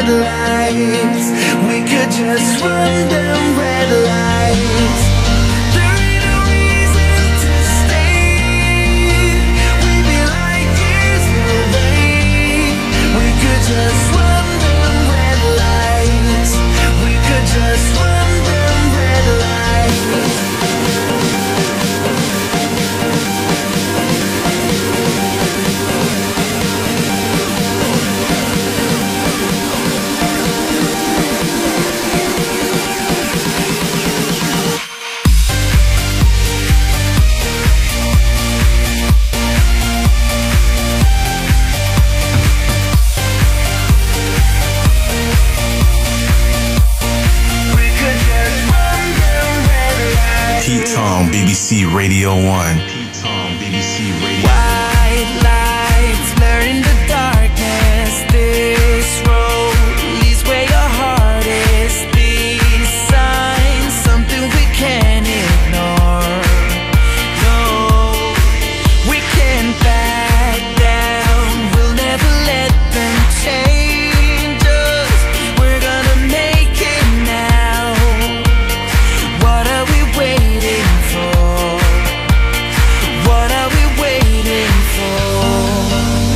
red lights. We could just run them red lights. There ain't no reason to stay. We'd be like years away. We could just run them red lights. We could just run them red lights. BBC Radio 1. BBC Radio 1. White lights blurring the darkness. This road leads where your heart is. These signs, something we can't ignore. No, we can't back down. We'll never let them change us. We're gonna make it now. What are we waiting for? What are we waiting for?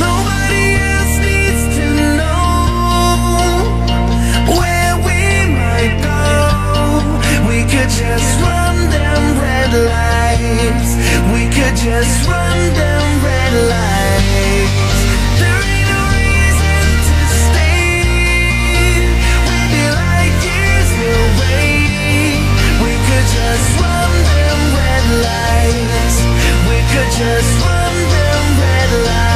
Nobody else needs to know where we might go. We could just run them red lights. We could just run them red lights. There ain't no reason to stay. We'd be like years away. We could just run them red lights. We could just run them red lights.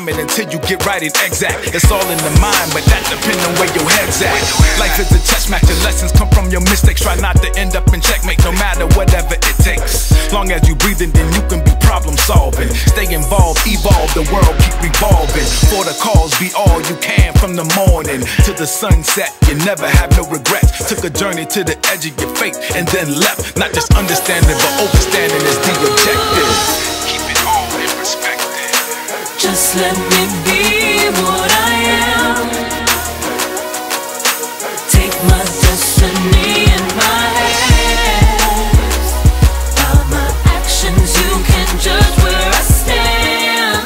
Until you get right and exact. It's all in the mind, but that depends on where your head's at. Life is a chess match, your lessons come from your mistakes. Try not to end up in checkmate, no matter whatever it takes. Long as you breathing, then you can be problem solving. Stay involved, evolve, the world keep revolving. For the cause, be all you can from the morning to the sunset. You never have no regrets. Took a journey to the edge of your fate and then left. Not just understanding, but overstanding is the objective. Keep it all in perspective. Just let me be what I am. Take my destiny in my hands. By my actions you can judge where I stand.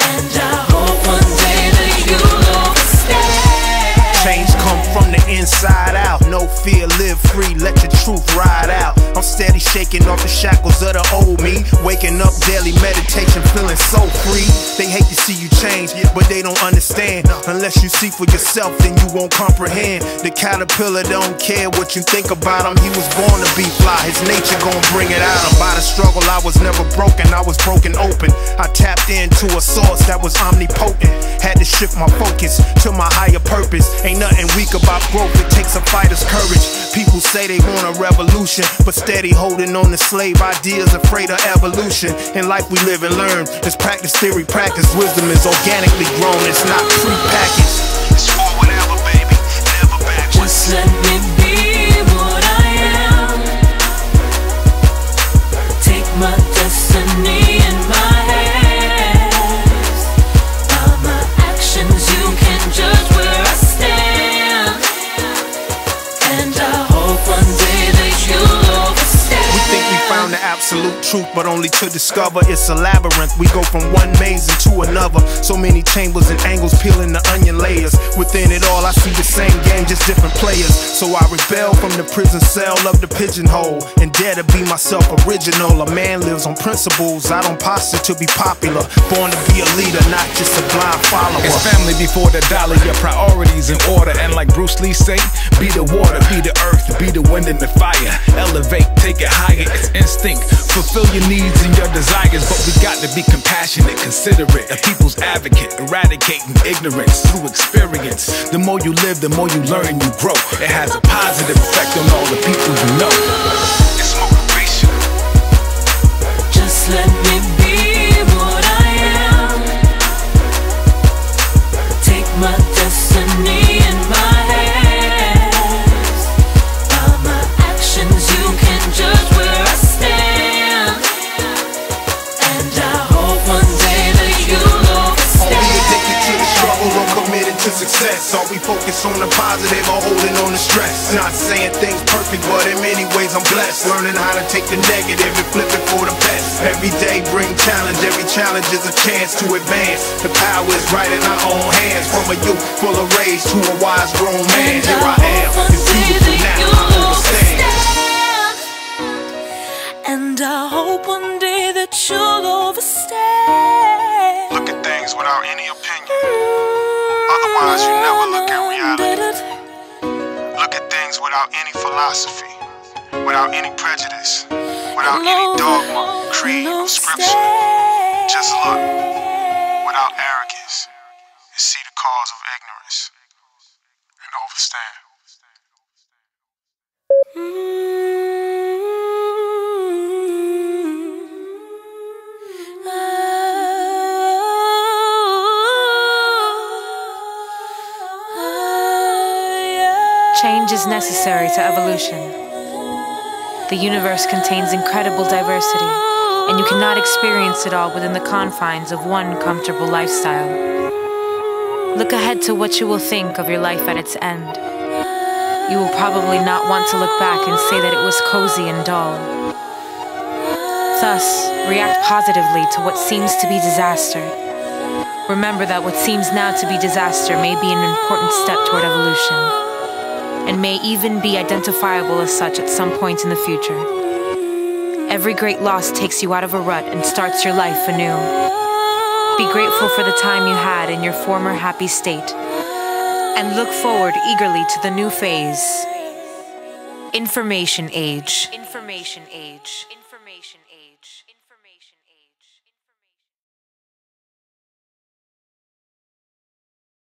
And I hope one day that you'll understand. Change come from the inside. ride out. No fear, live free, let your truth ride out. I'm steady shaking off the shackles of the old me. Waking up daily meditation, feeling so free. They hate to see you change, but they don't understand. Unless you see for yourself, then you won't comprehend. The caterpillar don't care what you think about him. He was born to be fly, his nature gon' bring it out. By the struggle, I was never broken, I was broken open. I tapped into a source that was omnipotent. Had to shift my focus to my higher purpose. Ain't nothing weak about growth, it takes a fighter's courage. People say they want a revolution, but steady holding on to slave ideas, afraid of evolution. In life we live and learn, it's practice, theory, practice. Wisdom is organically grown, it's not pre-packaged. It's forward ever, baby, never backwards. Just let me be what I am. Take my destiny in my hands. By my actions you can judge where I stand. And I hope one day that you'll overstand. We think we found the absolute truth, but only to discover it's a labyrinth. We go from one maze into another. So many chambers and angles, peeling the onion layers. Within it all, I see the same game, just different players. So I rebel from the prison cell of the pigeonhole and dare to be myself original. A man lives on principles, I don't posture to be popular. Born to be a leader, not just a blind follower. It's family before the dollar, your priorities in order. And like Bruce Lee say, be the water, be the earth, be the wind and the fire. Elevate, take it higher, it's instinct. Fulfill your needs and your desires, but we got to be compassionate, considerate, a people's advocate, eradicating ignorance through experience. The more you live, the more you learn and you grow. It has a positive effect on all the people you know. It's motivation. Just let me be what I am. Take my destiny in my hands. By my actions you can judge where I stand. And I hope one day that you'll Are we overstand. addicted to the struggle or committed to success? Are we focused on the positive or holding on to stress? Not saying things perfect, but in many ways I'm blessed. Learning how to take the negative and flip it for the best. Every day bring challenge, every challenge is a chance to advance. The power is right in our own hands. From a youth full of rage to a wise grown man. Here I am, it's beautiful now, I overstand. And I hope one day that you'll overstand. Look at things without any opinion. Otherwise, you never look at reality. Look at things without any philosophy, without any prejudice, without any dogma, creed, or scripture. Just look, without arrogance, and see the cause of ignorance, and overstand. Change is necessary to evolution. The universe contains incredible diversity, and you cannot experience it all within the confines of one comfortable lifestyle. Look ahead to what you will think of your life at its end. You will probably not want to look back and say that it was cozy and dull. Thus, react positively to what seems to be disaster. Remember that what seems now to be disaster may be an important step toward evolution, and may even be identifiable as such at some point in the future. Every great loss takes you out of a rut and starts your life anew. Be grateful for the time you had in your former happy state, and look forward eagerly to the new phase. Information age. Information age.